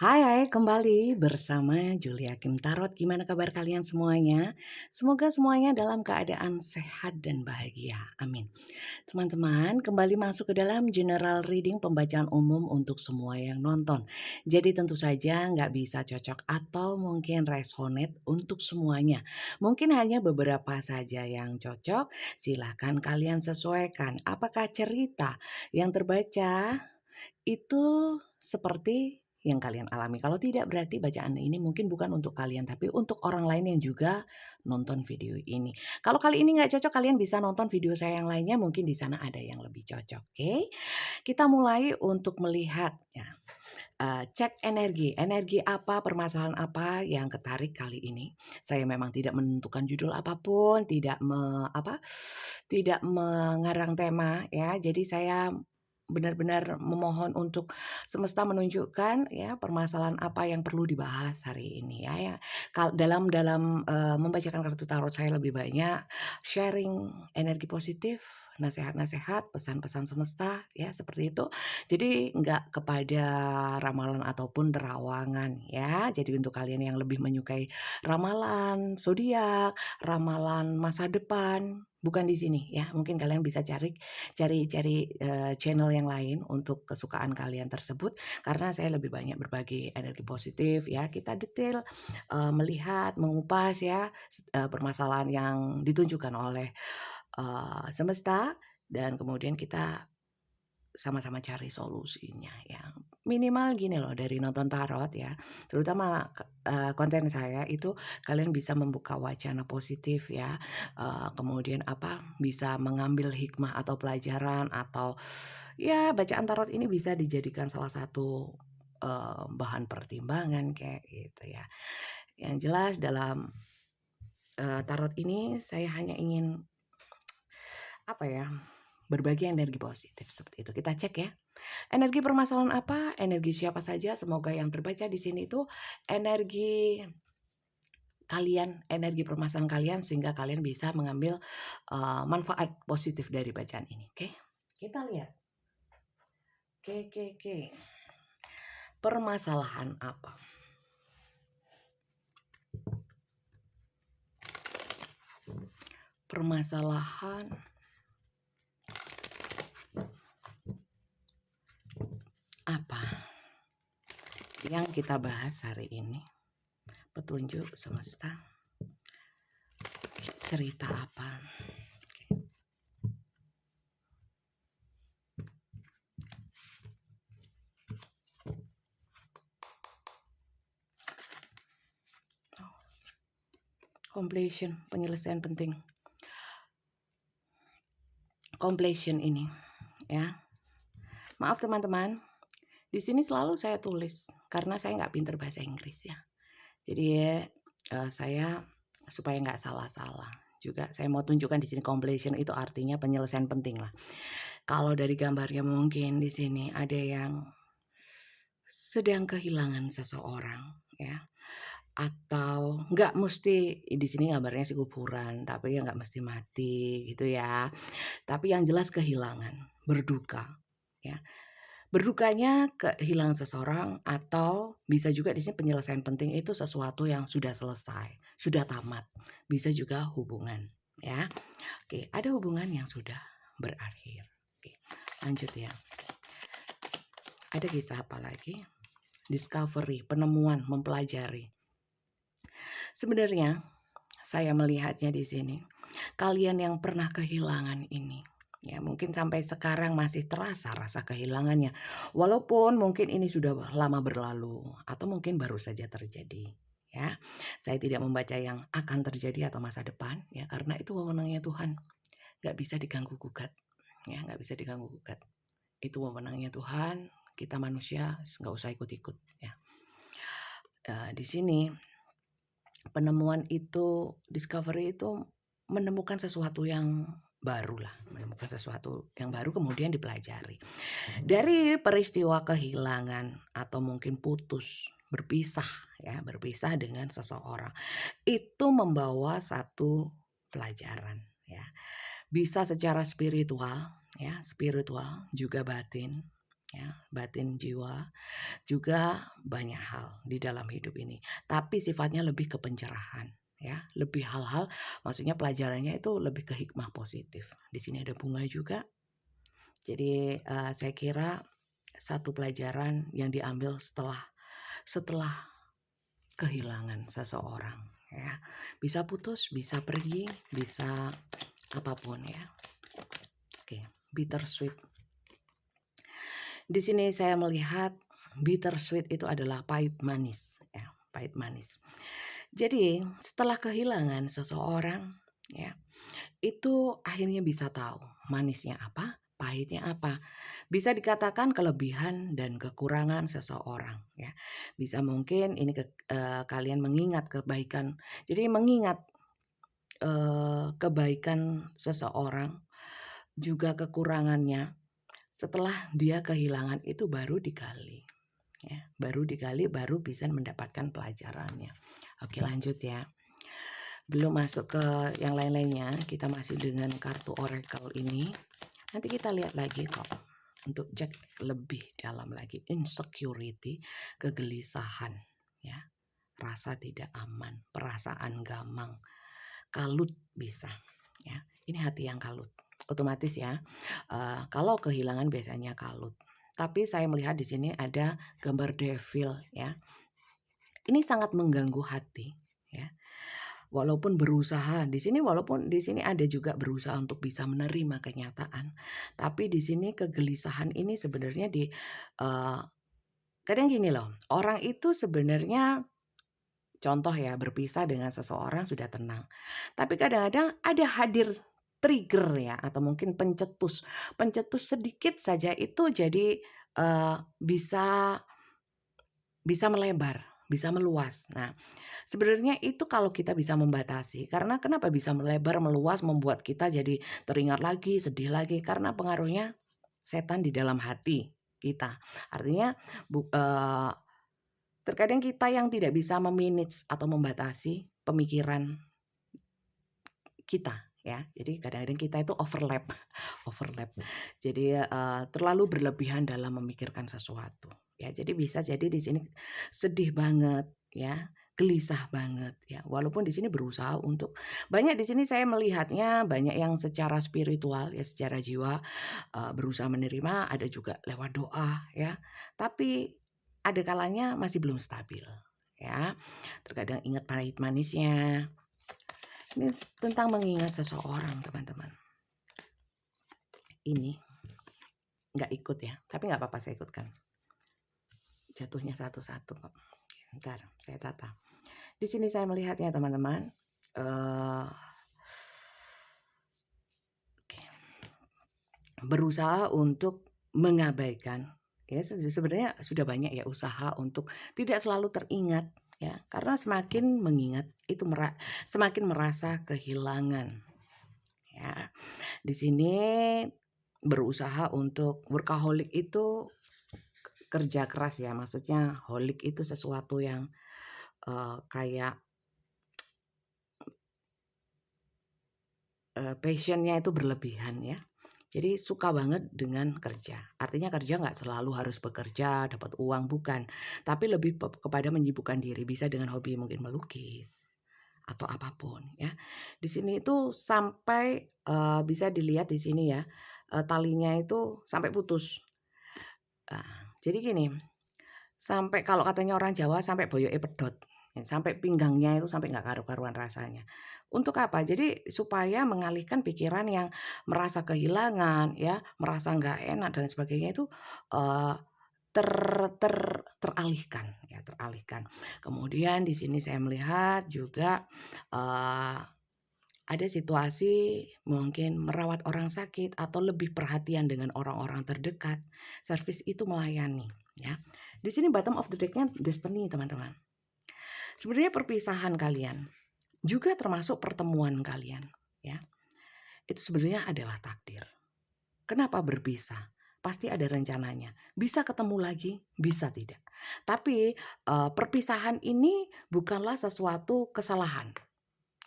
Hai, kembali bersama Julia Kim Tarot. Gimana kabar kalian semuanya? Semoga semuanya dalam keadaan sehat dan bahagia. Amin. Teman-teman, kembali masuk ke dalam general reading pembacaan umum untuk semua yang nonton. Jadi tentu saja nggak bisa cocok atau mungkin resonate untuk semuanya. Mungkin hanya beberapa saja yang cocok. Silahkan kalian sesuaikan. Apakah cerita yang terbaca itu seperti yang kalian alami? Kalau tidak, berarti bacaan ini mungkin bukan untuk kalian, tapi untuk orang lain yang juga nonton video ini. Kalau kali ini nggak cocok, kalian bisa nonton video saya yang lainnya, mungkin di sana ada yang lebih cocok, oke? Kita mulai untuk melihat ya, cek energi apa, permasalahan apa yang ketarik kali ini. Saya memang tidak menentukan judul apapun, tidak mengarang tema ya. Jadi saya benar-benar memohon untuk semesta menunjukkan ya permasalahan apa yang perlu dibahas hari ini ya. Dalam dalam, membacakan kartu tarot saya lebih banyak sharing energi positif, nasehat-nasehat, pesan-pesan semesta ya seperti itu. Jadi nggak kepada ramalan ataupun terawangan ya. Jadi untuk kalian yang lebih menyukai ramalan zodiak, ramalan masa depan, bukan di sini ya. Mungkin kalian bisa cari channel yang lain untuk kesukaan kalian tersebut, karena saya lebih banyak berbagi energi positif ya. Kita detail, melihat, mengupas ya, permasalahan yang ditunjukkan oleh, semesta dan kemudian kita sama-sama cari solusinya ya. Minimal gini loh dari nonton tarot ya, terutama konten saya itu kalian bisa membuka wacana positif ya, kemudian bisa mengambil hikmah atau pelajaran atau ya bacaan tarot ini bisa dijadikan salah satu, bahan pertimbangan kayak gitu ya. Yang jelas dalam, tarot ini saya hanya ingin apa ya, berbagi energi positif seperti itu. Kita cek ya. Energi permasalahan apa, energi siapa saja, semoga yang terbaca di sini itu energi kalian, energi permasalahan kalian sehingga kalian bisa mengambil, manfaat positif dari bacaan ini, oke? Kita lihat. Oke. Permasalahan apa? Permasalahan apa yang kita bahas hari ini? Petunjuk semesta. Cerita apa? Completion, penyelesaian penting. Completion ini ya. Maaf teman-teman, di sini selalu saya tulis karena saya nggak pinter bahasa Inggris ya. Jadi saya supaya nggak salah-salah juga saya mau tunjukkan di sini completion itu artinya penyelesaian penting lah. Kalau dari gambarnya mungkin di sini ada yang sedang kehilangan seseorang ya. Atau nggak mesti di sini gambarnya sih kuburan, tapi ya nggak mesti mati gitu ya. Tapi yang jelas kehilangan, berduka ya. Berdukanya kehilangan seseorang atau bisa juga di sini penyelesaian penting itu sesuatu yang sudah selesai, sudah tamat. Bisa juga hubungan ya. Oke, ada hubungan yang sudah berakhir. Oke, lanjut ya. Ada kisah apa lagi? Discovery, penemuan, mempelajari. Sebenarnya saya melihatnya di sini, kalian yang pernah kehilangan ini, ya mungkin sampai sekarang masih terasa rasa kehilangannya. Walaupun mungkin ini sudah lama berlalu atau mungkin baru saja terjadi, ya. Saya tidak membaca yang akan terjadi atau masa depan, ya karena itu wewenangnya Tuhan, nggak bisa diganggu gugat, ya nggak bisa diganggu gugat. Itu wewenangnya Tuhan, kita manusia nggak usah ikut-ikut, ya. Di sini penemuan itu, discovery itu menemukan sesuatu yang baru lah, menemukan sesuatu yang baru kemudian dipelajari. Dari peristiwa kehilangan atau mungkin putus, berpisah ya, berpisah dengan seseorang. Itu membawa satu pelajaran ya. Bisa secara spiritual ya, spiritual juga batin. ya, batin, jiwa, juga banyak hal di dalam hidup ini. Tapi sifatnya lebih ke pencerahan, ya, lebih hal-hal, maksudnya pelajarannya itu lebih ke hikmah positif. Di sini ada bunga juga. Jadi, saya kira satu pelajaran yang diambil setelah kehilangan seseorang, ya. Bisa putus, bisa pergi, bisa apapun, ya. Oke, bittersweet. Di sini saya melihat bittersweet itu adalah pahit manis, ya, pahit manis. Jadi setelah kehilangan seseorang, ya, itu akhirnya bisa tahu manisnya apa, pahitnya apa. Bisa dikatakan kelebihan dan kekurangan seseorang, ya. Bisa mungkin ini kalian mengingat kebaikan. Jadi mengingat, kebaikan seseorang, juga kekurangannya, setelah dia kehilangan itu baru digali, ya. Baru digali, baru bisa mendapatkan pelajarannya. Oke, lanjut ya. Belum masuk ke yang lain-lainnya, kita masih dengan kartu oracle ini. Nanti kita lihat lagi kok untuk cek lebih dalam lagi. Insecurity, kegelisahan, ya, rasa tidak aman, perasaan gamang, kalut bisa, ya. Ini hati yang kalut, otomatis ya. Kalau kehilangan biasanya kalut. Tapi saya melihat di sini ada gambar devil, ya. Ini sangat mengganggu hati, ya. Walaupun di sini ada juga berusaha untuk bisa menerima kenyataan, tapi di sini kegelisahan ini sebenarnya kadang gini loh, orang itu sebenarnya contoh ya berpisah dengan seseorang sudah tenang, tapi kadang-kadang ada hadir trigger ya atau mungkin pencetus, pencetus sedikit saja itu jadi, bisa bisa melebar, bisa meluas. Nah, sebenarnya itu kalau kita bisa membatasi, karena kenapa bisa melebar, meluas, membuat kita jadi teringat lagi, sedih lagi, karena pengaruhnya setan di dalam hati kita. Artinya terkadang kita yang tidak bisa memanage atau membatasi pemikiran kita, ya. Jadi kadang-kadang kita itu overlap, overlap. Jadi, terlalu berlebihan dalam memikirkan sesuatu, ya. Jadi bisa jadi di sini sedih banget, ya, gelisah banget, ya. Walaupun di sini berusaha untuk banyak di sini saya melihatnya banyak yang secara spiritual, ya, secara jiwa, berusaha menerima, ada juga lewat doa, ya. Tapi ada kalanya masih belum stabil, ya. Terkadang ingat pahit manisnya. Ini tentang mengingat seseorang, teman-teman. Ini nggak ikut ya, tapi nggak apa-apa saya ikutkan. Jatuhnya satu-satu kok. Bentar, saya tata. Di sini saya melihatnya, teman-teman. Oke. Berusaha untuk mengabaikan. Ya, sebenarnya sudah banyak ya usaha untuk tidak selalu teringat, ya. Karena semakin mengingat itu semakin merasa kehilangan. Ya. Di sini berusaha untuk workaholic itu kerja keras ya, maksudnya holic itu sesuatu yang, kayak, passion-nya itu berlebihan ya. Jadi suka banget dengan kerja. Artinya kerja nggak selalu harus bekerja, dapat uang, bukan. Tapi lebih kepada menyibukkan diri, bisa dengan hobi mungkin melukis, atau apapun ya. Di sini itu sampai, bisa dilihat di sini ya, talinya itu sampai putus. Jadi gini, sampai kalau katanya orang Jawa sampai boyoke pedot, ya, sampai pinggangnya itu sampai nggak karu-karuan rasanya. Untuk apa? Jadi supaya mengalihkan pikiran yang merasa kehilangan ya, merasa nggak enak dan sebagainya itu, eee, ter ter teralihkan ya, teralihkan. Kemudian di sini saya melihat juga, eee, ada situasi mungkin merawat orang sakit atau lebih perhatian dengan orang-orang terdekat, servis itu melayani ya. Di sini bottom of the deck-nya destiny, teman-teman. Sebenarnya perpisahan kalian juga termasuk pertemuan kalian, ya. Itu sebenarnya adalah takdir. Kenapa berpisah? Pasti ada rencananya. Bisa ketemu lagi, bisa tidak. Tapi perpisahan ini bukanlah sesuatu kesalahan,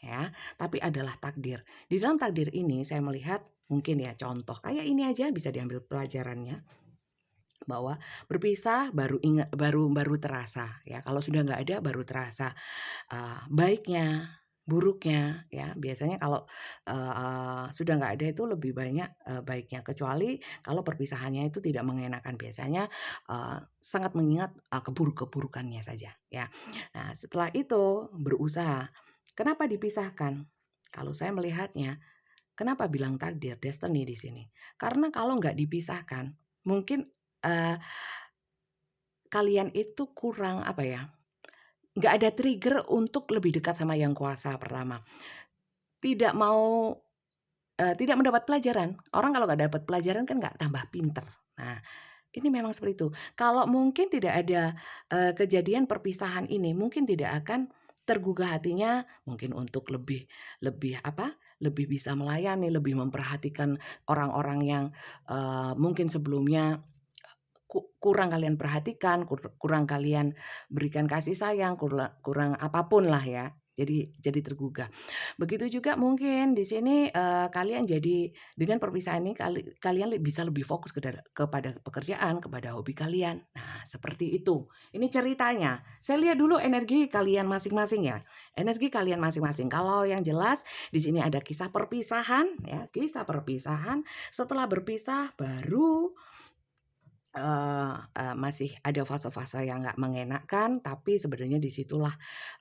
ya, tapi adalah takdir. Di dalam takdir ini saya melihat mungkin ya contoh kayak ini aja bisa diambil pelajarannya. bahwa berpisah baru ingat, baru terasa ya, kalau sudah nggak ada baru terasa, baiknya, buruknya ya. Biasanya kalau, sudah nggak ada itu lebih banyak, baiknya, kecuali kalau perpisahannya itu tidak mengenakan, biasanya, sangat mengingat, keburukannya saja ya. Nah setelah itu berusaha, kenapa dipisahkan? Kalau saya melihatnya, kenapa bilang takdir, destiny di sini? Karena kalau nggak dipisahkan, mungkin, eee, kalian itu kurang, apa ya, nggak ada trigger untuk lebih dekat sama Yang Kuasa pertama. Tidak mau, tidak mendapat pelajaran. Orang kalau nggak dapat pelajaran kan nggak tambah pinter. Nah, ini memang seperti itu. Kalau mungkin tidak ada, kejadian perpisahan ini, mungkin tidak akan tergugah hatinya, mungkin untuk lebih lebih apa, lebih bisa melayani, lebih memperhatikan orang-orang yang, mungkin sebelumnya kurang kalian perhatikan, kurang kalian berikan kasih sayang, kurang apapun lah ya. Jadi tergugah. Begitu juga mungkin di sini, kalian jadi dengan perpisahan ini kalian bisa lebih fokus kepada pekerjaan, kepada hobi kalian. Nah, seperti itu. Ini ceritanya. Saya lihat dulu energi kalian masing-masing ya, energi kalian masing-masing. Kalau yang jelas di sini ada kisah perpisahan ya, kisah perpisahan, setelah berpisah baru masih ada fase-fase yang nggak mengenakan, tapi sebenarnya di situlah,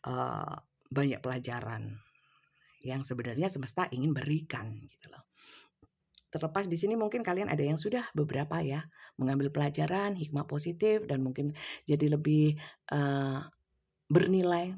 eee, banyak pelajaran yang sebenarnya semesta ingin berikan gitu loh. Terlepas di sini mungkin kalian ada yang sudah beberapa ya, mengambil pelajaran, hikmah positif dan mungkin jadi lebih, eee bernilai,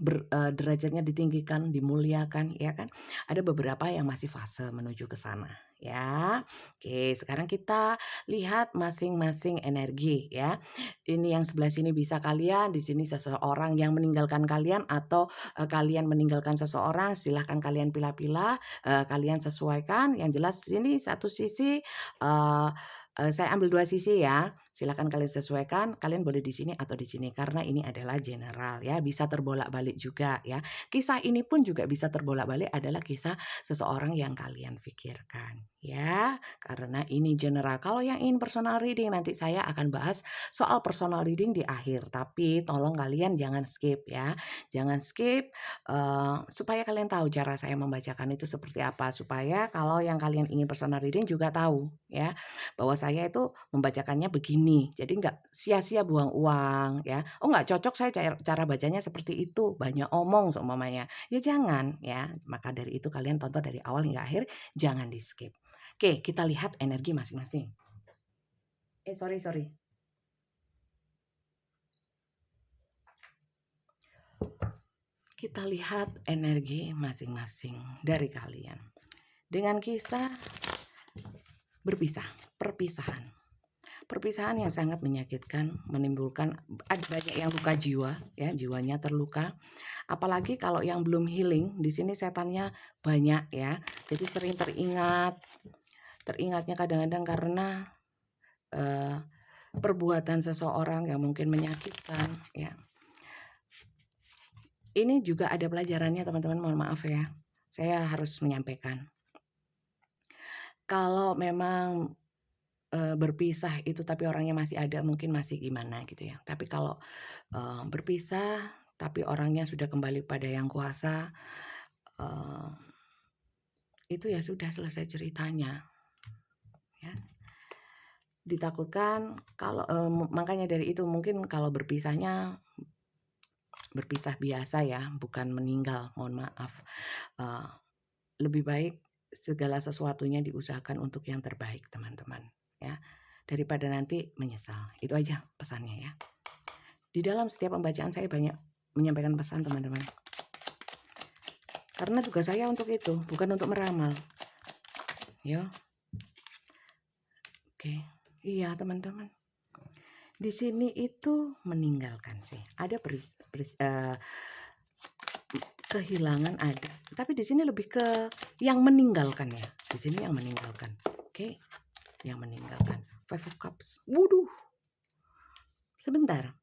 derajatnya ditinggikan, dimuliakan, ya kan. Ada beberapa yang masih fase menuju ke sana, ya. Oke, sekarang kita lihat masing-masing energi, ya. Ini yang sebelah sini bisa kalian, di sini seseorang yang meninggalkan kalian atau, kalian meninggalkan seseorang, silahkan kalian pilah-pilah, kalian sesuaikan. Yang jelas ini satu sisi, eee saya ambil 2 sisi ya, silakan kalian sesuaikan, kalian boleh di sini atau di sini, karena ini adalah general ya, bisa terbolak-balik juga ya. Kisah ini pun juga bisa terbolak-balik adalah kisah seseorang yang kalian pikirkan ya, karena ini general. Kalau yang ingin personal reading nanti saya akan bahas soal personal reading di akhir, tapi tolong kalian jangan skip ya, jangan skip, supaya kalian tahu cara saya membacakan itu seperti apa, supaya kalau yang kalian ingin personal reading juga tahu ya, bahwa saya itu membacakannya begini, jadi nggak sia-sia buang uang ya, "Oh nggak cocok saya cara bacanya seperti itu, banyak omong," seumpamanya. Ya jangan ya, maka dari itu kalian tonton dari awal hingga akhir, jangan di-skip. Oke, kita lihat energi masing-masing. Sorry sorry. Kita lihat energi masing-masing dari kalian. Dengan kisah berpisah, perpisahan. Perpisahan yang sangat menyakitkan, menimbulkan ada banyak yang luka jiwa, ya, jiwanya terluka. Apalagi kalau yang belum healing, di sini setannya banyak ya. Jadi sering teringatnya kadang-kadang karena eh, perbuatan seseorang yang mungkin menyakitkan, ya. Ini juga ada pelajarannya teman-teman, mohon maaf ya. Saya harus menyampaikan. Kalau memang berpisah itu tapi orangnya masih ada, mungkin masih gimana gitu ya. Tapi kalau, berpisah tapi orangnya sudah kembali pada Yang Kuasa, eee, itu ya sudah selesai ceritanya, ya. Ditakutkan kalau, makanya dari itu mungkin kalau berpisahnya, berpisah biasa ya, bukan meninggal, mohon maaf. Eee, Lebih baik segala sesuatunya diusahakan untuk yang terbaik teman-teman, ya. Daripada nanti menyesal, itu aja pesannya ya. Di dalam setiap pembacaan saya banyak menyampaikan pesan teman-teman. Karena tugas saya untuk itu, bukan untuk meramal. Ya. Oke. Iya, teman-teman. Di sini itu meninggalkan sih. Ada kehilangan ada. Tapi di sini lebih ke yang meninggalkan ya. Di sini yang meninggalkan. Oke. Yang meninggalkan. Five of Cups. Waduh. Sebentar.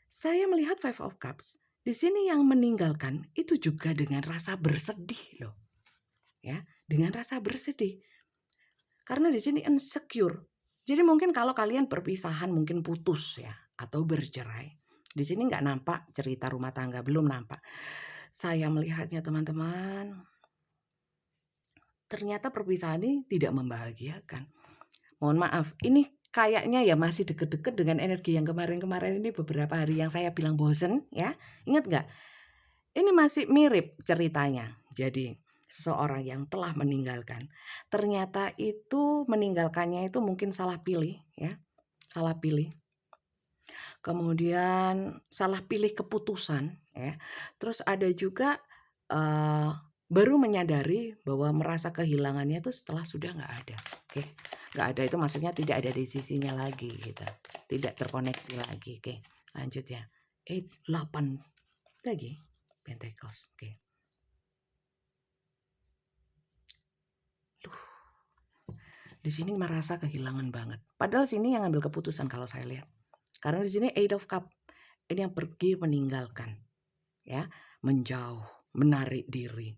Saya melihat Five of Cups. Di sini yang meninggalkan itu juga dengan rasa bersedih loh. Ya, dengan rasa bersedih. Karena di sini insecure. Jadi mungkin kalau kalian perpisahan mungkin putus ya atau bercerai, di sini nggak nampak cerita rumah tangga, belum nampak. Saya melihatnya teman-teman, ternyata perpisahan ini tidak membahagiakan. Mohon maaf, ini kayaknya ya masih deket-deket dengan energi yang kemarin-kemarin ini beberapa hari yang saya bilang bosen ya, ingat nggak? Ini masih mirip ceritanya. Jadi, seseorang yang telah meninggalkan, ternyata itu meninggalkannya itu mungkin salah pilih ya, salah pilih. Kemudian salah pilih keputusan ya. Terus ada juga, eee, baru menyadari bahwa merasa kehilangannya itu setelah sudah nggak ada, oke. Nggak ada itu maksudnya tidak ada di sisinya lagi gitu, tidak terkoneksi lagi, oke. Lanjut ya, 8 lagi, Pentacles, oke. Duh, di sini merasa kehilangan banget. Padahal sini yang ngambil keputusan kalau saya lihat. Karena di sini Eight of Cup, ini yang pergi meninggalkan, ya, menjauh, menarik diri.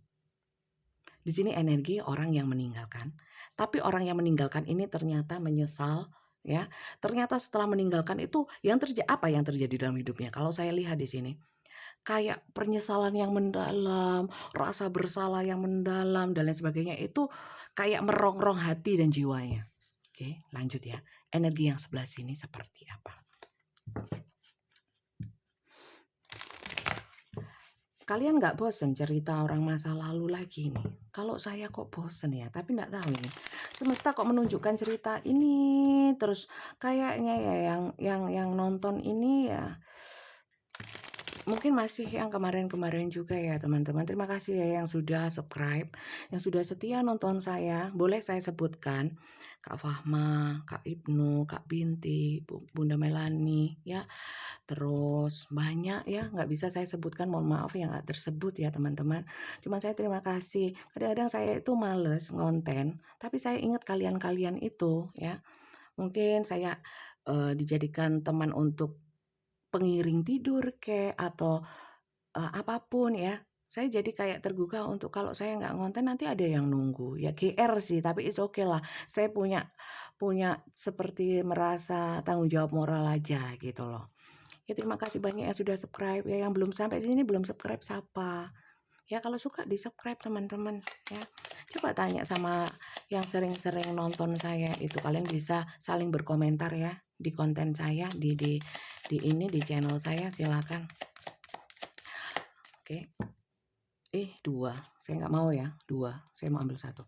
Di sini energi orang yang meninggalkan, tapi orang yang meninggalkan ini ternyata menyesal, ya. Ternyata setelah meninggalkan itu apa yang terjadi dalam hidupnya? Kalau saya lihat di sini, kayak penyesalan yang mendalam, rasa bersalah yang mendalam dan lain sebagainya itu kayak merongrong hati dan jiwanya. Oke, lanjut ya. Energi yang sebelah sini seperti apa? Kalian nggak bosen cerita orang masa lalu lagi nih? Kalau saya kok bosen ya, tapi nggak tahu ini. Semesta kok menunjukkan cerita ini terus kayaknya ya yang nonton ini ya mungkin masih yang kemarin-kemarin juga ya teman-teman. Terima kasih ya yang sudah subscribe, yang sudah setia nonton saya. Boleh saya sebutkan Kak Fahma, Kak Ibnu, Kak Binti, Bunda Melani, ya. Terus banyak ya, nggak bisa saya sebutkan, mohon maaf ya nggak tersebut ya teman-teman. Cuman saya terima kasih. Kadang-kadang saya itu males ngonten, tapi saya ingat kalian-kalian itu ya. Mungkin saya dijadikan teman untuk pengiring tidur atau apa ya. Saya jadi kayak tergugah untuk kalau saya nggak ngonten nanti ada yang nunggu. Ya GR sih, tapi it's okay lah. Saya punya punya seperti merasa tanggung jawab moral aja gitu loh. Ya terima kasih banyak yang sudah subscribe ya, yang belum sampai sini belum subscribe sapa. Ya kalau suka di-subscribe teman-teman ya. Coba tanya sama yang sering-sering nonton saya itu, kalian bisa saling berkomentar ya di konten saya di ini di channel saya silakan. Oke. 2, saya nggak mau ya, 2, saya mau ambil 1.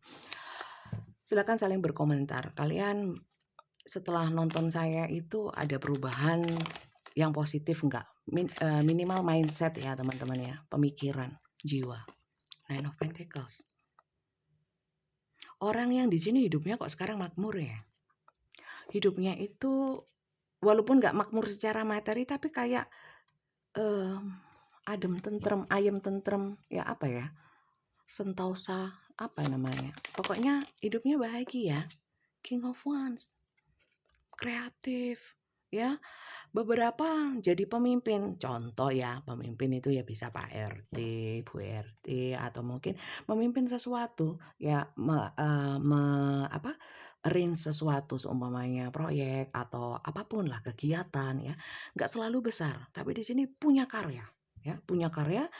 Silakan saling berkomentar. Kalian setelah nonton saya itu ada perubahan yang positif nggak? Minimal mindset ya teman-teman ya, pemikiran, jiwa. Nine of Pentacles. Orang yang di sini hidupnya kok sekarang makmur ya. Hidupnya itu walaupun nggak makmur secara materi tapi kayak adem tentrem, ayem tentrem, ya apa ya? Sentosa, apa namanya? Pokoknya hidupnya bahagia. King of Wands. Kreatif, ya. Beberapa jadi pemimpin, contoh ya, pemimpin itu ya bisa Pak RT, Bu RT, atau mungkin memimpin sesuatu, ya arrange sesuatu seumpamanya proyek atau apapun lah kegiatan ya, nggak selalu besar, tapi di sini punya karya, ya, punya karya,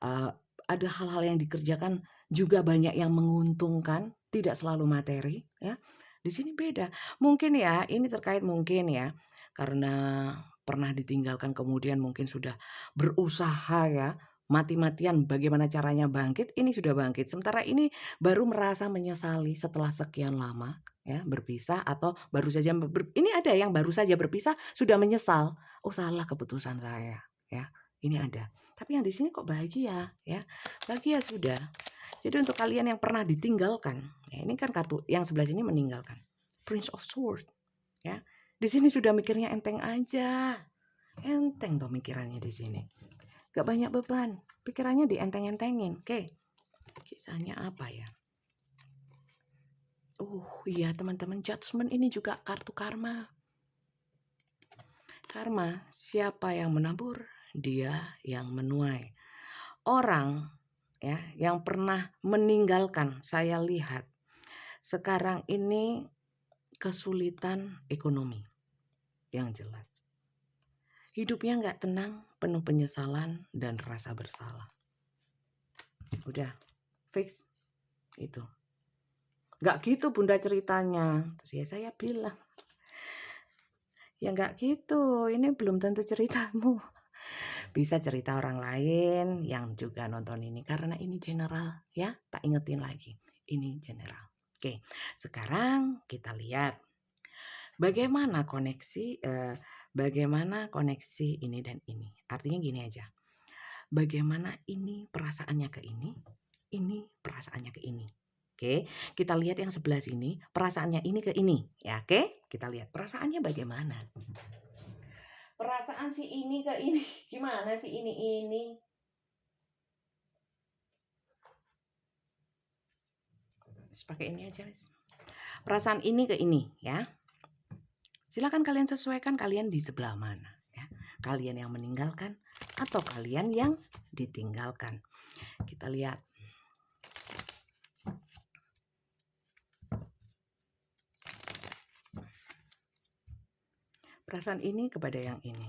eee, ada hal-hal yang dikerjakan juga banyak yang menguntungkan, tidak selalu materi, ya. Di sini beda, mungkin ya, ini terkait mungkin ya, karena pernah ditinggalkan kemudian mungkin sudah berusaha ya, mati-matian bagaimana caranya bangkit, ini sudah bangkit. Sementara ini baru merasa menyesali setelah sekian lama ya, berpisah atau baru saja ini ada yang baru saja berpisah sudah menyesal, "Oh salah keputusan saya," ya, ini ada. Tapi yang di sini kok bahagia ya, bahagia sudah. Jadi untuk kalian yang pernah ditinggalkan, ya ini kan kartu yang sebelah sini meninggalkan. Prince of Swords, ya. Di sini sudah mikirnya enteng aja. Enteng pemikirannya di sini. Gak banyak beban. Pikirannya dienteng-entengin. Oke. Kisahnya apa ya? Iya teman-teman, Judgment ini juga kartu karma. Karma, siapa yang menabur, dia yang menuai. Orang ya yang pernah meninggalkan saya lihat sekarang ini kesulitan ekonomi yang jelas. Hidupnya nggak tenang, penuh penyesalan dan rasa bersalah. Udah, fix itu. Nggak gitu Bunda ceritanya. Terus ya saya bilang, ya nggak gitu, ini belum tentu ceritamu. Bisa cerita orang lain yang juga nonton ini, karena ini general ya, tak ingetin lagi. Ini general. Oke, sekarang kita lihat bagaimana koneksi ini dan ini. Artinya gini aja. Bagaimana ini perasaannya ke ini perasaannya ke ini. Oke, kita lihat yang sebelah sini, perasaannya ini ke ini, ya oke? Kita lihat perasaannya bagaimana. Perasaan si ini ke ini, gimana sih ini? Pakai ini aja, guys. Perasaan ini ke ini, ya. Silakan kalian sesuaikan kalian di sebelah mana, ya. Kalian yang meninggalkan atau kalian yang ditinggalkan. Kita lihat. Perasaan ini kepada yang ini.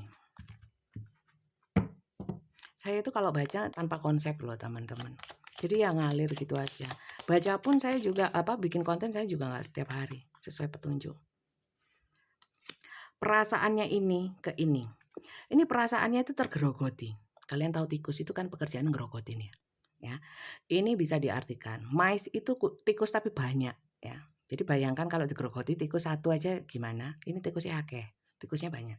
Saya itu kalau baca tanpa konsep loh teman-teman. Jadi ya ngalir gitu aja. Baca pun saya juga bikin konten saya juga nggak setiap hari sesuai petunjuk. Perasaannya ini ke ini. Ini perasaannya itu tergerogoti. Kalian tahu tikus itu kan pekerjaan ngerogotin ya. Ya. Ini bisa diartikan mais itu tikus tapi banyak ya. Jadi bayangkan kalau digerogoti tikus satu aja gimana? Ini tikusnya akeh, tikusnya banyak.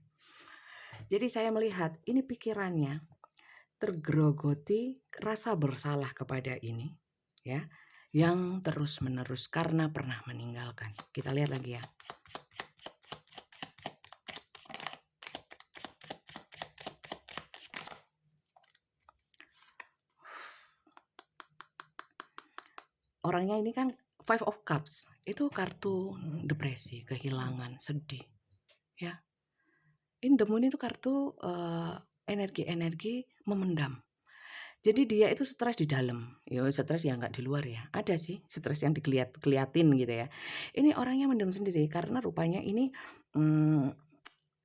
Jadi saya melihat ini pikirannya tergerogoti rasa bersalah kepada ini ya, yang terus-menerus karena pernah meninggalkan. Kita lihat lagi ya. Orangnya ini kan Five of Cups, itu kartu depresi, kehilangan, sedih. Ya. In the Moon itu kartu energi-energi memendam. Jadi dia itu stres di dalam. Ya stres ya nggak di luar ya. Ada sih stres yang dikeliatin gitu ya. Ini orangnya mendem sendiri karena rupanya ini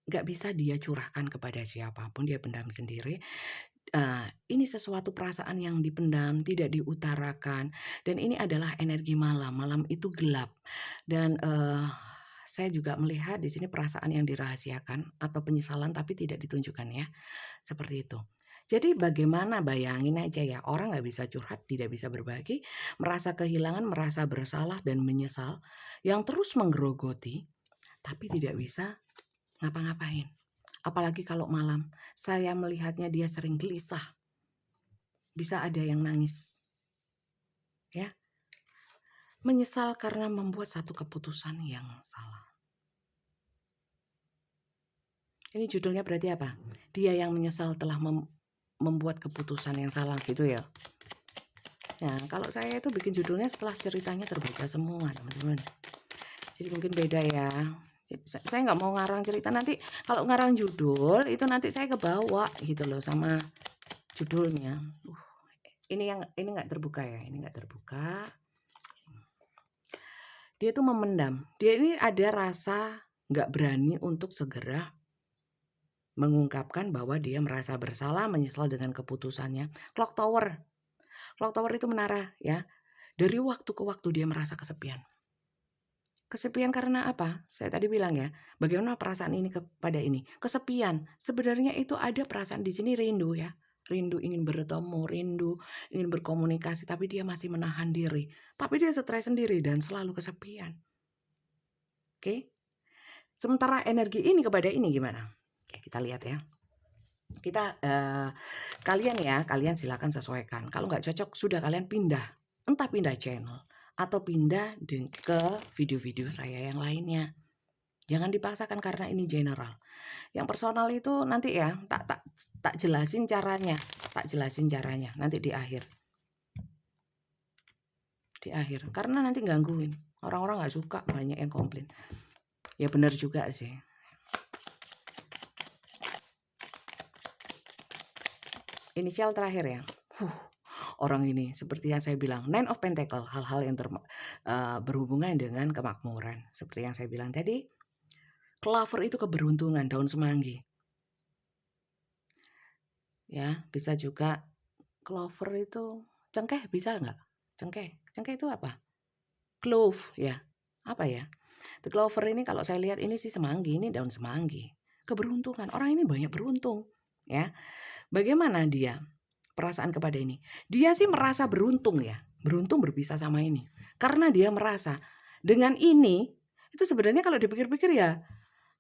nggak bisa dia curahkan kepada siapapun, dia pendam sendiri. Ini sesuatu perasaan yang dipendam, tidak diutarakan, dan ini adalah energi malam. Malam itu gelap dan saya juga melihat di sini perasaan yang dirahasiakan atau penyesalan tapi tidak ditunjukkan ya, seperti itu. Jadi bagaimana, bayangin aja ya, orang nggak bisa curhat, tidak bisa berbagi, merasa kehilangan, merasa bersalah dan menyesal, yang terus menggerogoti, tapi tidak bisa ngapa-ngapain. Apalagi kalau malam, saya melihatnya dia sering gelisah. Bisa ada yang nangis. Ya. Menyesal karena membuat satu keputusan yang salah. Ini judulnya berarti apa? Dia yang menyesal telah membuat keputusan yang salah gitu ya. Nah, kalau saya itu bikin judulnya setelah ceritanya terbaca semua, teman-teman. Jadi mungkin beda ya. Saya nggak mau ngarang cerita, nanti kalau ngarang judul itu nanti saya kebawa gitu loh sama judulnya. Ini nggak terbuka ya, ini nggak terbuka. Dia tuh memendam. Dia ini ada rasa nggak berani untuk segera mengungkapkan bahwa dia merasa bersalah, menyesal dengan keputusannya. Clock Tower. Clock Tower itu menara ya. Dari waktu ke waktu dia merasa kesepian. Kesepian karena apa? Saya tadi bilang ya, bagaimana perasaan ini kepada ini? Kesepian. Sebenarnya itu ada perasaan di sini rindu ya. Rindu ingin bertemu, rindu ingin berkomunikasi, tapi dia masih menahan diri. Tapi dia stres sendiri dan selalu kesepian. Oke? Sementara energi ini kepada ini gimana? Oke, kita lihat ya. Kita kalian silakan sesuaikan. Kalau nggak cocok sudah kalian pindah. Entah pindah channel atau pindah ke video-video saya yang lainnya. Jangan dipaksakan karena ini general. Yang personal itu nanti ya tak jelasin caranya, nanti di akhir. Di akhir. Karena nanti gangguin. Orang-orang nggak suka, banyak yang komplain. Ya benar juga sih. Inisial terakhir ya. orang ini seperti yang saya bilang, Nine of Pentacle, hal-hal yang berhubungan dengan kemakmuran. Seperti yang saya bilang tadi, clover itu keberuntungan, daun semanggi. Ya, bisa juga clover itu cengkeh bisa nggak? Cengkeh itu apa? Clove ya, apa ya? The clover ini kalau saya lihat ini sih semanggi, ini daun semanggi. Keberuntungan, orang ini banyak beruntung, ya. Bagaimana dia perasaan kepada ini? Dia sih merasa beruntung ya, beruntung berpisah sama ini. Karena dia merasa dengan ini itu sebenarnya kalau dipikir-pikir ya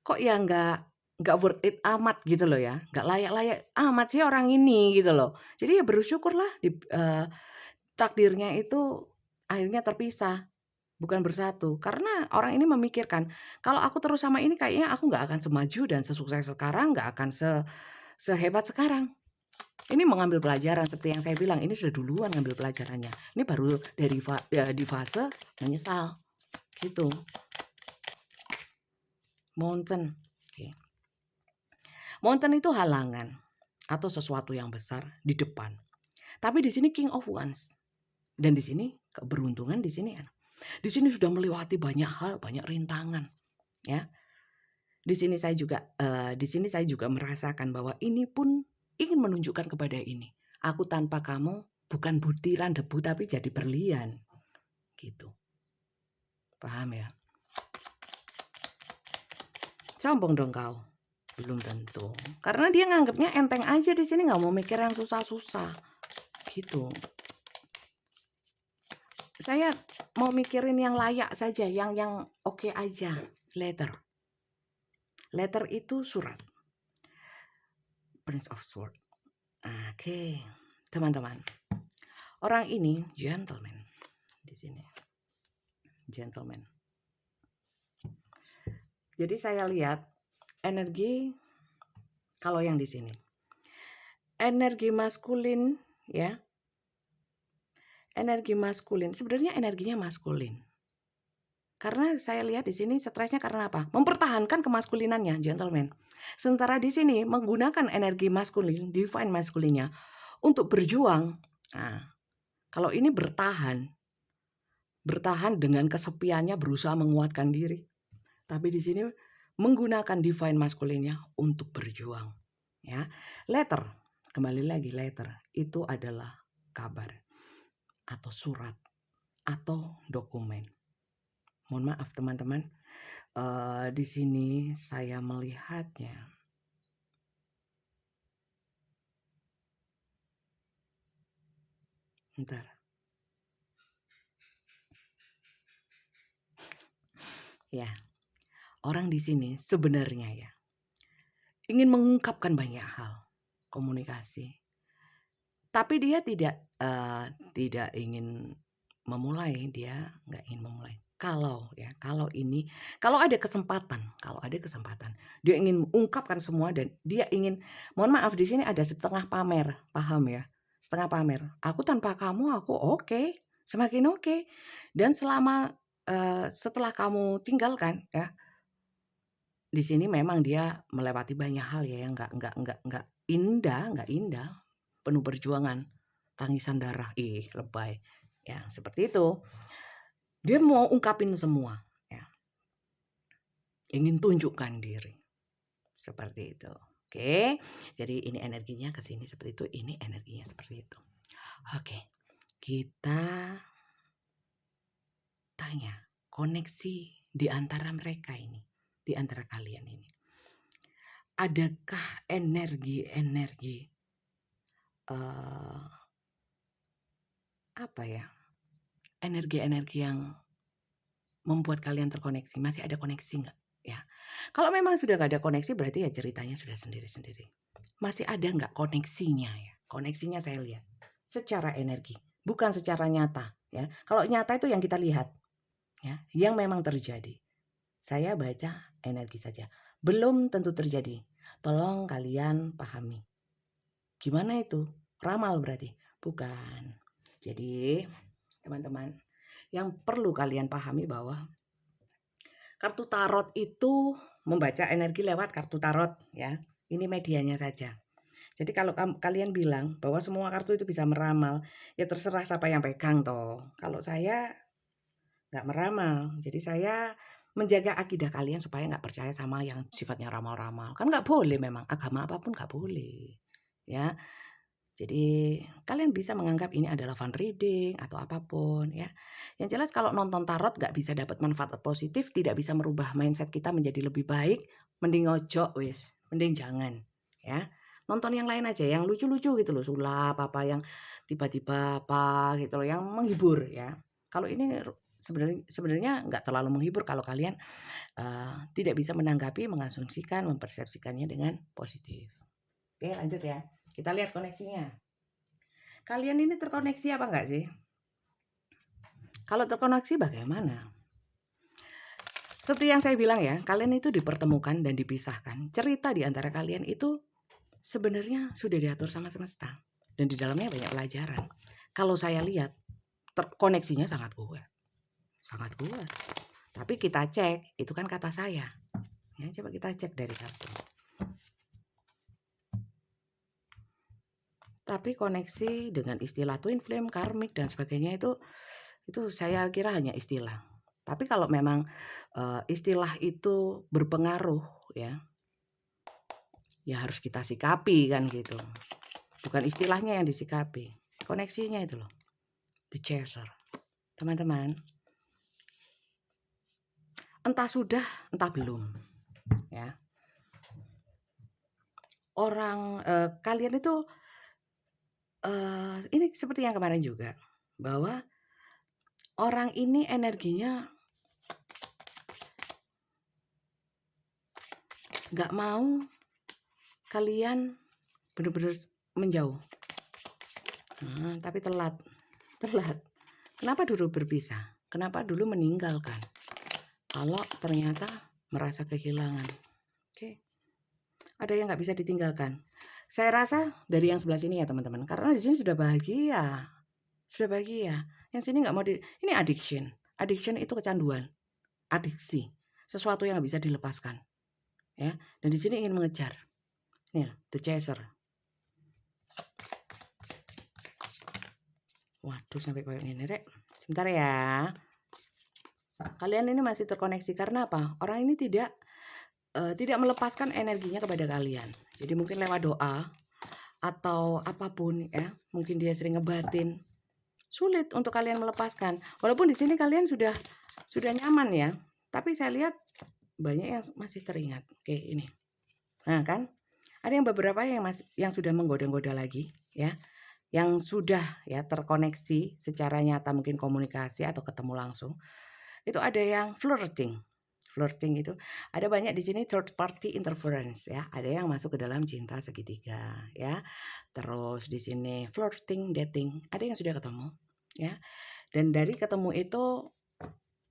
kok ya nggak worth it amat gitu loh ya, nggak layak-layak amat sih orang ini gitu loh. Jadi ya bersyukurlah takdirnya itu akhirnya terpisah. Bukan bersatu, karena orang ini memikirkan, kalau aku terus sama ini kayaknya aku nggak akan semaju dan sesukses sekarang, nggak akan sehebat sekarang. Ini mengambil pelajaran seperti yang saya bilang, ini sudah duluan ngambil pelajarannya. Ini baru dari di fase menyesal, gitu. Mountain, oke. Mountain itu halangan atau sesuatu yang besar di depan. Tapi di sini King of Wands dan di sini keberuntungan di sini. Di sini sudah melewati banyak hal, banyak rintangan, ya. Di sini saya juga merasakan bahwa ini pun ingin menunjukkan kepada ini. Aku tanpa kamu bukan butiran debu tapi jadi berlian. Gitu. Paham ya? Sombong dong kau. Belum tentu. Karena dia nganggapnya enteng aja di sini, nggak mau mikir yang susah-susah. Gitu. Saya mau mikirin yang layak saja, yang oke aja. Letter itu surat. Prince of Swords. Oke, teman-teman. Orang ini gentleman di sini. Gentleman. Jadi saya lihat energi kalau yang di sini. Energi maskulin ya. Energi maskulin, sebenarnya energinya maskulin. Karena saya lihat di sini stresnya karena apa? Mempertahankan kemaskulinannya, gentleman. Sementara di sini menggunakan energi maskulin, divine maskulinnya untuk berjuang. Nah, kalau ini bertahan dengan kesepiannya berusaha menguatkan diri. Tapi di sini menggunakan divine maskulinnya untuk berjuang. Ya, letter, kembali lagi letter itu adalah kabar atau surat atau dokumen. Mohon maaf teman-teman, di sini saya melihatnya. Bentar. Ya, orang di sini sebenarnya ya ingin mengungkapkan banyak hal, komunikasi. Tapi dia tidak ingin memulai, dia nggak ingin memulai. Kalau ada kesempatan, dia ingin ungkapkan semua dan dia ingin, mohon maaf di sini ada setengah pamer, paham ya? Setengah pamer. Aku tanpa kamu aku oke, semakin oke. Dan setelah kamu tinggalkan ya, di sini memang dia melewati banyak hal ya yang nggak indah, penuh perjuangan, tangisan darah, lebay. Ya, seperti itu. Dia mau ungkapin semua, ya. Ingin tunjukkan diri. Seperti itu. Oke. Jadi ini energinya ke sini seperti itu, ini energinya seperti itu. Oke. Kita tanya koneksi di antara mereka ini, di antara kalian ini. Adakah energi apa ya? Energi-energi yang membuat kalian terkoneksi, masih ada koneksi nggak? Ya, kalau memang sudah nggak ada koneksi berarti ya ceritanya sudah sendiri-sendiri. Masih ada nggak koneksinya ya? Koneksinya saya lihat secara energi, bukan secara nyata. Ya, kalau nyata itu yang kita lihat, ya, yang memang terjadi. Saya baca energi saja, belum tentu terjadi. Tolong kalian pahami. Gimana itu? Ramal berarti? Bukan. Jadi teman-teman, yang perlu kalian pahami bahwa kartu tarot itu membaca energi lewat kartu tarot ya. Ini medianya saja. Jadi kalau kalian bilang bahwa semua kartu itu bisa meramal, ya terserah siapa yang pegang toh. Kalau saya nggak meramal, jadi saya menjaga akidah kalian supaya nggak percaya sama yang sifatnya ramal-ramal. Kan nggak boleh memang, agama apapun nggak boleh, ya. Jadi kalian bisa menganggap ini adalah fun reading atau apapun ya. Yang jelas kalau nonton tarot nggak bisa dapat manfaat positif, tidak bisa merubah mindset kita menjadi lebih baik, mending ojo wis, mending jangan ya. Nonton yang lain aja, yang lucu-lucu gitu loh, sulap apa yang tiba-tiba apa gitu loh, yang menghibur ya. Kalau ini sebenarnya sebenarnya nggak terlalu menghibur kalau kalian tidak bisa menanggapi, mengasumsikan, mempersepsikannya dengan positif. Oke, lanjut ya. Kita lihat koneksinya. Kalian ini terkoneksi apa enggak sih? Kalau terkoneksi bagaimana? Seperti yang saya bilang ya, kalian itu dipertemukan dan dipisahkan. Cerita di antara kalian itu sebenarnya sudah diatur sama semesta. Dan di dalamnya banyak pelajaran. Kalau saya lihat, terkoneksinya sangat kuat. Sangat kuat. Tapi kita cek, itu kan kata saya. Ya, coba kita cek dari kartu. Tapi koneksi dengan istilah twin flame, karmik dan sebagainya itu saya kira hanya istilah. Tapi kalau memang istilah itu berpengaruh ya, ya harus kita sikapi kan gitu. Bukan istilahnya yang disikapi, koneksinya itu loh. The chaser. Teman-teman, entah sudah, entah belum ya. Orang kalian itu ini seperti yang kemarin juga, bahwa orang ini energinya nggak mau kalian benar-benar menjauh. Tapi telat. Kenapa dulu berpisah? Kenapa dulu meninggalkan? Kalau ternyata merasa kehilangan. Oke. Ada yang nggak bisa ditinggalkan. Saya rasa dari yang sebelah sini ya teman-teman. Karena di sini sudah bahagia. Sudah bahagia. Yang sini nggak mau ini addiction. Addiction itu kecanduan. Adiksi. Sesuatu yang nggak bisa dilepaskan. Ya. Dan di sini ingin mengejar. Nih, the chaser. Waduh, sampai kayak gini, Rek. Sebentar ya. Kalian ini masih terkoneksi karena apa? Orang ini tidak melepaskan energinya kepada kalian. Jadi mungkin lewat doa atau apapun ya, mungkin dia sering ngebatin. Sulit untuk kalian melepaskan. Walaupun di sini kalian sudah nyaman ya, tapi saya lihat banyak yang masih teringat. Oke, ini. Nah, kan? Ada yang beberapa yang sudah menggoda-goda lagi ya. Yang sudah ya terkoneksi secara nyata, mungkin komunikasi atau ketemu langsung. Itu ada yang flirting. Flirting itu ada banyak di sini third party interference ya. Ada yang masuk ke dalam cinta segitiga ya. Terus di sini flirting, dating, ada yang sudah ketemu ya. Dan dari ketemu itu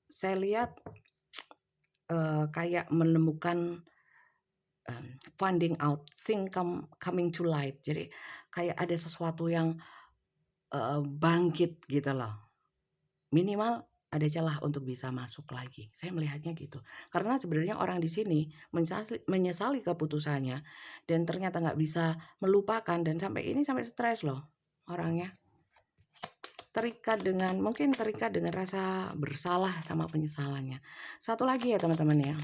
saya lihat kayak menemukan finding out, thing coming to light. Jadi kayak ada sesuatu yang bangkit gitu loh. Minimal ada celah untuk bisa masuk lagi. Saya melihatnya gitu. Karena sebenarnya orang di sini menyesali keputusannya dan ternyata nggak bisa melupakan dan sampai stres loh orangnya. Mungkin terikat dengan rasa bersalah sama penyesalannya. Satu lagi ya teman-teman ya.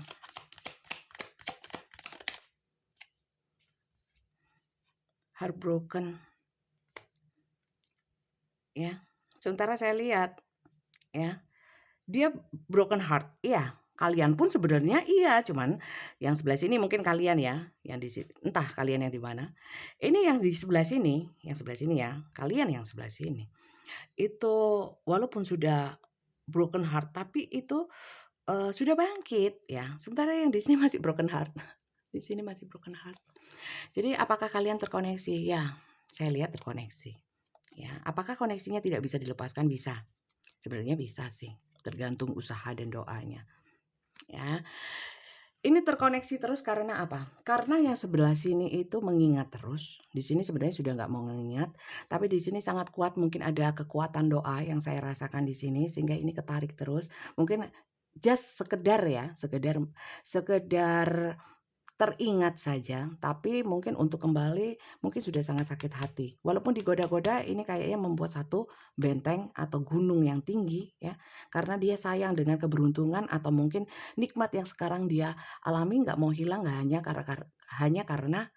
Heartbroken. Ya. Sementara saya lihat ya, dia broken heart. Iya, kalian pun sebenarnya iya, cuman yang sebelah sini mungkin kalian ya, yang di sini entah kalian yang di mana. Ini yang di sebelah sini ya, kalian yang sebelah sini. Itu walaupun sudah broken heart, tapi itu sudah bangkit ya. Sementara yang di sini masih broken heart. Di sini masih broken heart. Jadi apakah kalian terkoneksi? Ya, saya lihat terkoneksi. Ya, apakah koneksinya tidak bisa dilepaskan? Bisa. Sebenarnya bisa sih, tergantung usaha dan doanya. Ya. Ini terkoneksi terus karena apa? Karena yang sebelah sini itu mengingat terus. Di sini sebenarnya sudah nggak mau mengingat, tapi di sini sangat kuat. Mungkin ada kekuatan doa yang saya rasakan di sini sehingga ini ketarik terus. Mungkin just sekedar ya, sekedar teringat saja, tapi mungkin untuk kembali mungkin sudah sangat sakit hati. Walaupun digoda-goda ini kayaknya membuat satu benteng atau gunung yang tinggi ya, karena dia sayang dengan keberuntungan atau mungkin nikmat yang sekarang dia alami nggak mau hilang, nggak hanya karena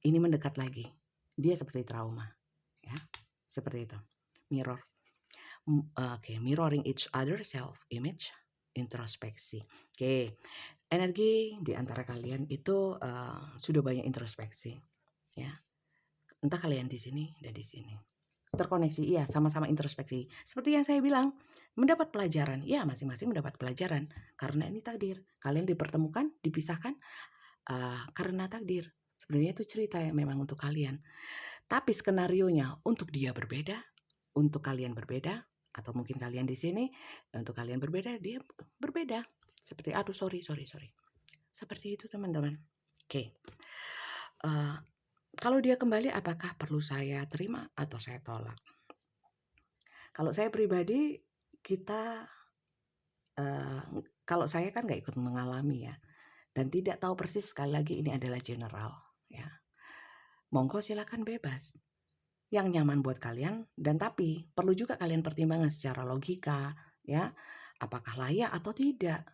ini mendekat lagi. Dia seperti trauma ya, seperti itu. Mirror. Oke, mirroring each other, self image, introspeksi. Oke, energi di antara kalian itu sudah banyak introspeksi, ya. Entah kalian di sini dan di sini. Terkoneksi, iya, sama-sama introspeksi. Seperti yang saya bilang, mendapat pelajaran, ya masing-masing mendapat pelajaran karena ini takdir. Kalian dipertemukan, dipisahkan karena takdir. Sebenarnya itu cerita yang memang untuk kalian. Tapi skenarionya untuk dia berbeda, untuk kalian berbeda, atau mungkin kalian di sini, untuk kalian berbeda, dia berbeda. Seperti, aduh sorry. Seperti itu teman-teman. Oke. Kalau dia kembali, apakah perlu saya terima atau saya tolak? Kalau saya pribadi, kalau saya kan nggak ikut mengalami ya, dan tidak tahu persis, sekali lagi ini adalah general ya. Monggo silakan bebas. Yang nyaman buat kalian, dan tapi perlu juga kalian pertimbangkan secara logika ya, apakah layak atau tidak,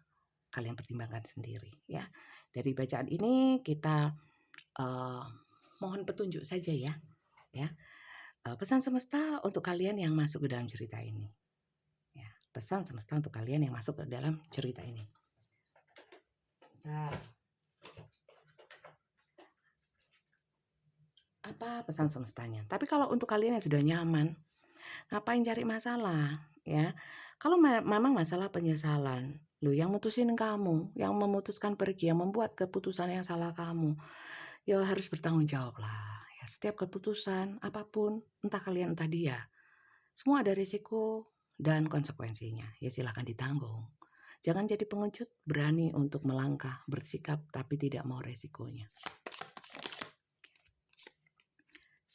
kalian pertimbangkan sendiri ya. Dari bacaan ini kita mohon petunjuk saja ya, pesan semesta untuk kalian yang masuk ke dalam cerita ini ya, pesan semesta untuk kalian yang masuk ke dalam cerita ini. Nah, apa pesan semestanya? Tapi kalau untuk kalian yang sudah nyaman, ngapain cari masalah ya? Kalau memang masalah penyesalan, lo yang mutusin kamu, yang memutuskan pergi, yang membuat keputusan yang salah kamu, ya harus bertanggung jawab lah. Ya, setiap keputusan apapun, entah kalian entah dia, semua ada risiko dan konsekuensinya. Ya silahkan ditanggung. Jangan jadi pengecut, berani untuk melangkah, bersikap tapi tidak mau resikonya.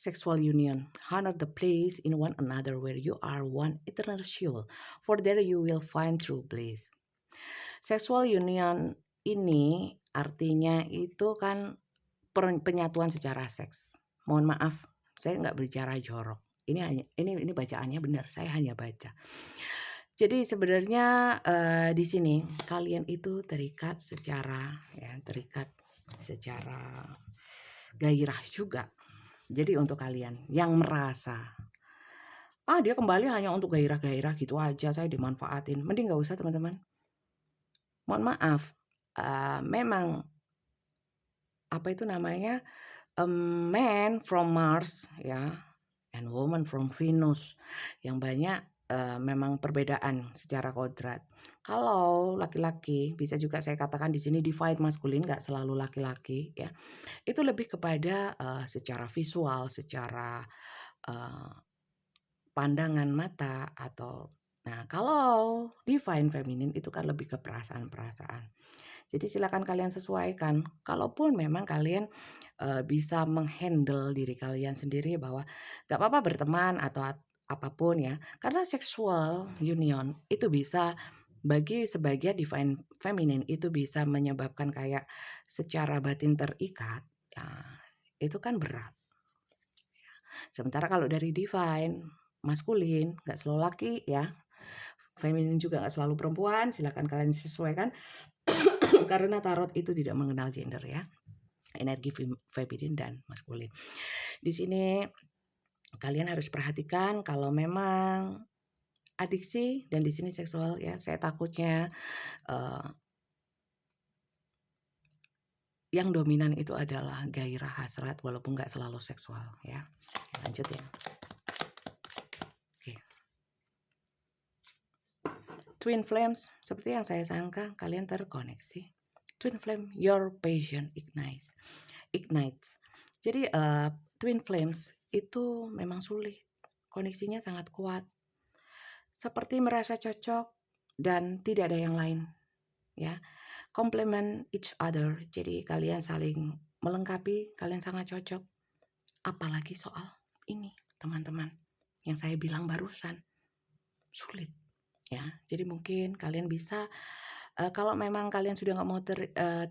Sexual union, honor the place in one another where you are one eternal soul, for there you will find true bliss. Sexual union ini artinya itu kan penyatuan secara seks. Mohon maaf, saya nggak berbicara jorok. Ini bacaannya benar, saya hanya baca. Jadi sebenarnya di sini kalian itu terikat secara gairah juga. Jadi untuk kalian yang merasa dia kembali hanya untuk gairah-gairah gitu aja, saya dimanfaatin, mending nggak usah teman-teman. Mohon maaf, memang apa itu namanya, man from Mars ya, and woman from Venus, yang banyak memang perbedaan secara kodrat. Kalau laki-laki, bisa juga saya katakan di sini divine maskulin, nggak selalu laki-laki ya. Itu lebih kepada secara visual, secara pandangan mata atau kalau divine feminine itu kan lebih ke perasaan-perasaan. Jadi silakan kalian sesuaikan. Kalaupun memang kalian bisa menghandle diri kalian sendiri bahwa gak apa-apa berteman atau apapun ya. Karena sexual union itu bisa bagi sebagian divine feminine itu bisa menyebabkan kayak secara batin terikat. Ya, itu kan berat. Sementara kalau dari divine maskulin gak selalu laki ya. Feminin juga gak selalu perempuan. Silakan kalian sesuaikan. Karena tarot itu tidak mengenal gender ya, energi feminin dan maskulin. Di sini kalian harus perhatikan kalau memang adiksi dan di sini seksual ya, saya takutnya yang dominan itu adalah gairah hasrat walaupun nggak selalu seksual ya. Lanjut ya. Oke. Twin flames, seperti yang saya sangka kalian terkoneksi. Twin flame, your passion ignites. Jadi twin flames itu memang sulit, koneksinya sangat kuat. Seperti merasa cocok dan tidak ada yang lain, ya. Complement each other. Jadi kalian saling melengkapi, kalian sangat cocok. Apalagi soal ini, teman-teman, yang saya bilang barusan, sulit, ya. Jadi mungkin kalian bisa Kalau memang kalian sudah nggak mau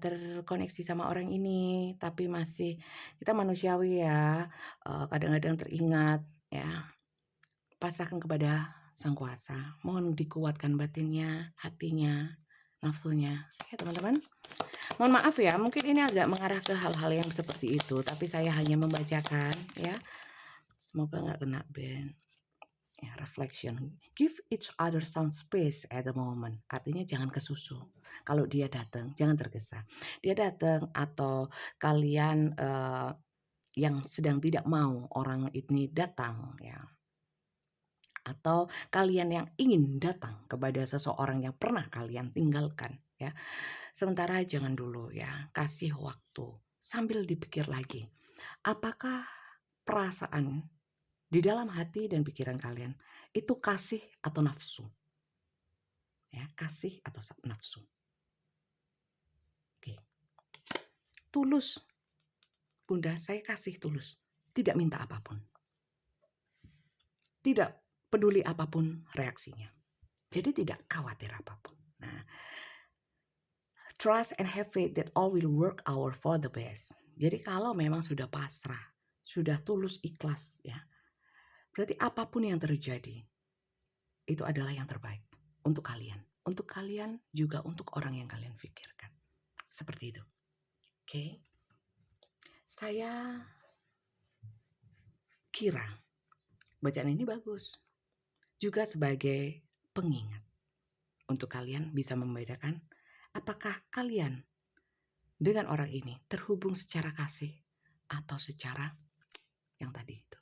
terkoneksi sama orang ini, tapi masih kita manusiawi ya, kadang-kadang teringat ya, pasrahkan kepada Sang Kuasa. Mohon dikuatkan batinnya, hatinya, nafsunya, ya teman-teman. Mohon maaf ya, mungkin ini agak mengarah ke hal-hal yang seperti itu, tapi saya hanya membacakan ya. Semoga nggak kena ban. Ya, reflection. Give each other some space at the moment. Artinya jangan kesusu. Kalau dia datang, jangan tergesa. Dia datang atau kalian yang sedang tidak mau orang ini datang ya. Atau kalian yang ingin datang kepada seseorang yang pernah kalian tinggalkan ya. Sementara jangan dulu ya, kasih waktu sambil dipikir lagi. Apakah perasaan di dalam hati dan pikiran kalian itu kasih atau nafsu? Ya, kasih atau nafsu. Oke. Tulus. Bunda, saya kasih tulus. Tidak minta apapun. Tidak peduli apapun reaksinya. Jadi tidak khawatir apapun. Nah, trust and have faith that all will work out for the best. Jadi kalau memang sudah pasrah, sudah tulus ikhlas ya. Berarti apapun yang terjadi itu adalah yang terbaik untuk kalian. Untuk kalian juga untuk orang yang kalian pikirkan. Seperti itu. Oke. Saya kira bacaan ini bagus. Juga sebagai pengingat untuk kalian bisa membedakan apakah kalian dengan orang ini terhubung secara kasih atau secara yang tadi itu.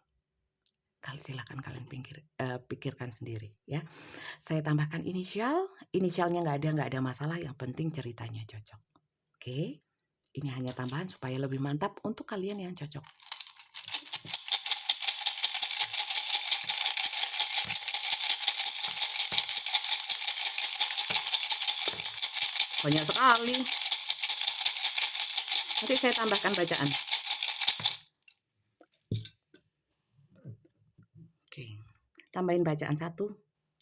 Silakan kalian pikirkan sendiri ya. Saya tambahkan inisialnya nggak ada masalah, yang penting ceritanya cocok. Oke, ini hanya tambahan supaya lebih mantap untuk kalian yang cocok. Banyak sekali. Nanti saya tambahkan bacaan. Oke, tambahin bacaan satu.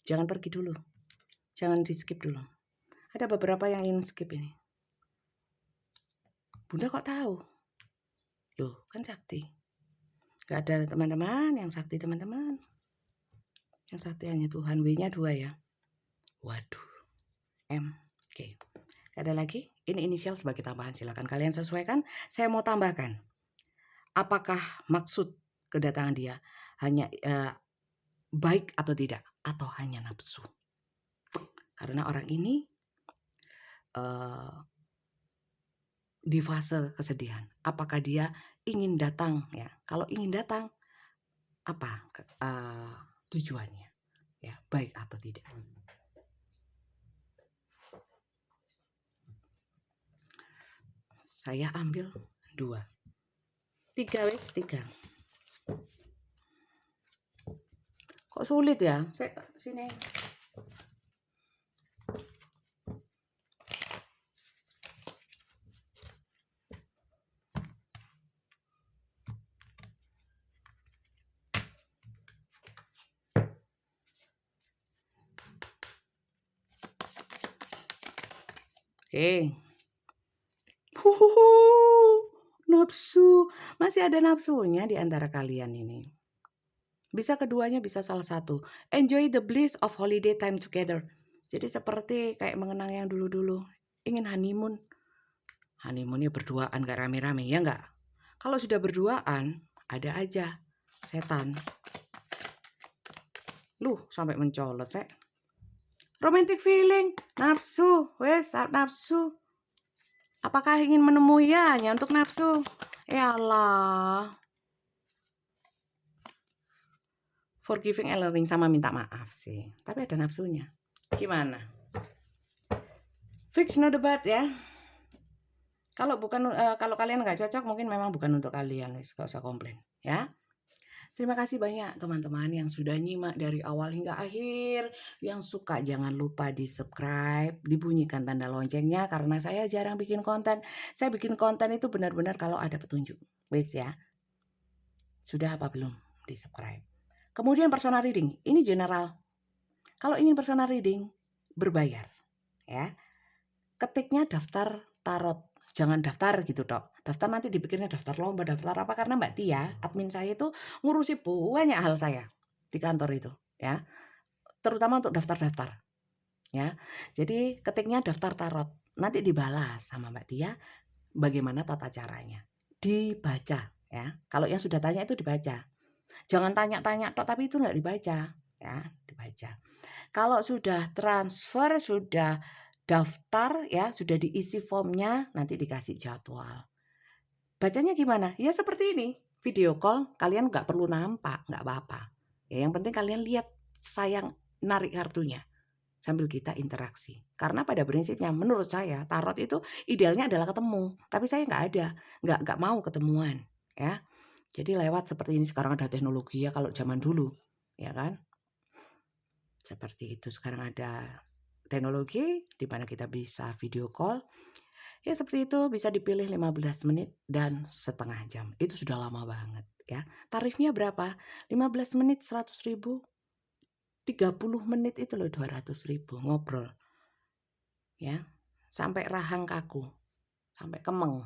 Jangan pergi dulu. Jangan di skip dulu. Ada beberapa yang ingin skip ini. Bunda kok tahu? Loh, kan sakti. Gak ada teman-teman yang sakti, teman-teman. Yang sakti hanya Tuhan. W-nya 2 ya. Waduh. M. Oke. Ada lagi? Ini inisial sebagai tambahan. Silakan kalian sesuaikan. Saya mau tambahkan. Apakah maksud kedatangan dia hanya baik atau tidak? Atau hanya nafsu? Karena orang ini di fase kesedihan. Apakah dia ingin datang ya? Kalau ingin datang, apa tujuannya? Ya, baik atau tidak? Saya ambil 2. 3 wes 3. Kok sulit ya? Saya sini. Oke. Nafsu. Masih ada nafsunya di antara kalian ini. Bisa keduanya, bisa salah satu. Enjoy the bliss of holiday time together. Jadi seperti kayak mengenang yang dulu-dulu. Ingin honeymoon. Honeymoonnya berduaan, gak rame-rame, ya enggak? Kalau sudah berduaan, ada aja setan. Sampai mencolot, Rek. Romantic feeling, nafsu, wes nafsu. Apakah ingin menemuinya hanya untuk nafsu? Ya Allah. Forgiving and learning sama minta maaf sih. Tapi ada nafsunya. Gimana? Fix no debat ya. Kalau kalian nggak cocok, mungkin memang bukan untuk kalian. Gak usah komplain ya. Terima kasih banyak teman-teman yang sudah nyimak dari awal hingga akhir. Yang suka jangan lupa di subscribe, dibunyikan tanda loncengnya karena saya jarang bikin konten. Saya bikin konten itu benar-benar kalau ada petunjuk. Wes ya. Sudah apa belum di subscribe? Kemudian personal reading, ini general. Kalau ingin personal reading, berbayar ya. ketiknya daftar tarot, jangan daftar gitu Dok. Daftar nanti dipikirnya daftar lomba, daftar apa, karena Mbak Tia, admin saya itu ngurusi banyak hal saya di kantor itu, ya. Terutama untuk daftar-daftar, ya. Jadi ketiknya daftar tarot, nanti dibalas sama Mbak Tia bagaimana tata caranya. Dibaca, ya. Kalau yang sudah tanya itu dibaca. Jangan tanya-tanya tok tapi itu nggak dibaca, ya, dibaca. Kalau sudah transfer, sudah daftar ya, sudah diisi formnya, nanti dikasih jadwal. Bacanya gimana? Ya seperti ini, video call kalian nggak perlu nampak, nggak apa-apa. Ya yang penting kalian lihat saya narik kartunya sambil kita interaksi. Karena pada prinsipnya menurut saya tarot itu idealnya adalah ketemu, tapi saya nggak ada, nggak mau ketemuan, ya. Jadi lewat seperti ini sekarang ada teknologi ya kalau zaman dulu, ya kan? Seperti itu sekarang ada teknologi di mana kita bisa video call. Ya seperti itu bisa dipilih 15 menit dan setengah jam. Itu sudah lama banget ya. Tarifnya berapa? 15 menit 100.000, 30 menit itu loh 200.000 ngobrol. Ya. Sampai rahang kaku, sampai kemeng.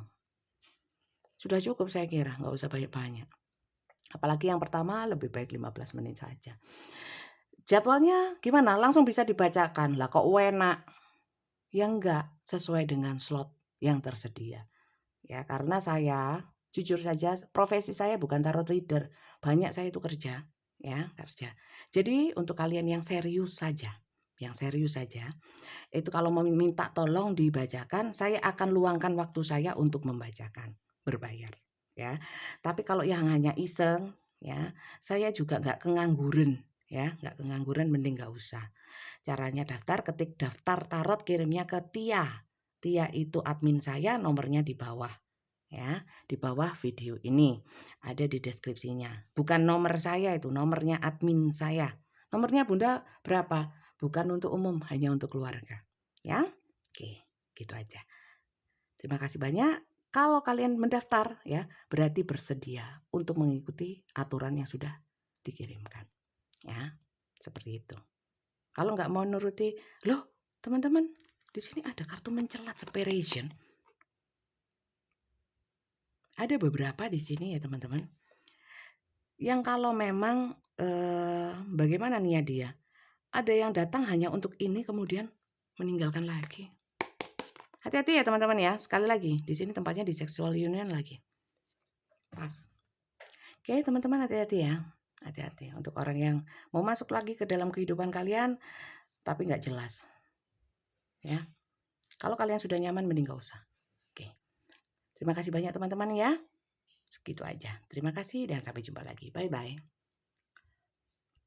Sudah cukup saya kira, nggak usah banyak-banyak. Apalagi yang pertama lebih baik 15 menit saja. Jadwalnya gimana? Langsung bisa dibacakan. Lah kok enak? Ya enggak, sesuai dengan slot yang tersedia. Ya, karena saya jujur saja profesi saya bukan tarot reader. Banyak saya itu kerja, ya, kerja. Jadi untuk kalian yang serius saja, itu kalau mau minta tolong dibacakan, saya akan luangkan waktu saya untuk membacakan, berbayar, ya. Tapi kalau yang hanya iseng, ya, saya juga nggak kengangguran, ya, nggak kengangguran mending nggak usah. Caranya daftar, ketik daftar tarot, kirimnya ke Tia. Tia itu admin saya, nomornya di bawah. Ya, di bawah video ini ada di deskripsinya. Bukan nomor saya itu, nomornya admin saya. Nomornya Bunda berapa? Bukan untuk umum, hanya untuk keluarga. Ya, oke, gitu aja. Terima kasih banyak. Kalau kalian mendaftar, ya, berarti bersedia untuk mengikuti aturan yang sudah dikirimkan. Ya, seperti itu. Kalau nggak mau nuruti, loh teman-teman, di sini ada kartu mencelat separation. Ada beberapa di sini ya teman-teman. Yang kalau memang bagaimana nih ya dia? Ada yang datang hanya untuk ini kemudian meninggalkan lagi. Hati-hati ya teman-teman ya. Sekali lagi, di sini tempatnya di sexual union lagi. Pas. Oke, teman-teman hati-hati ya. Hati-hati untuk orang yang mau masuk lagi ke dalam kehidupan kalian tapi nggak jelas. Ya. Kalau kalian sudah nyaman mending nggak usah. Oke. Terima kasih banyak teman-teman ya. Segitu aja. Terima kasih dan sampai jumpa lagi. Bye-bye.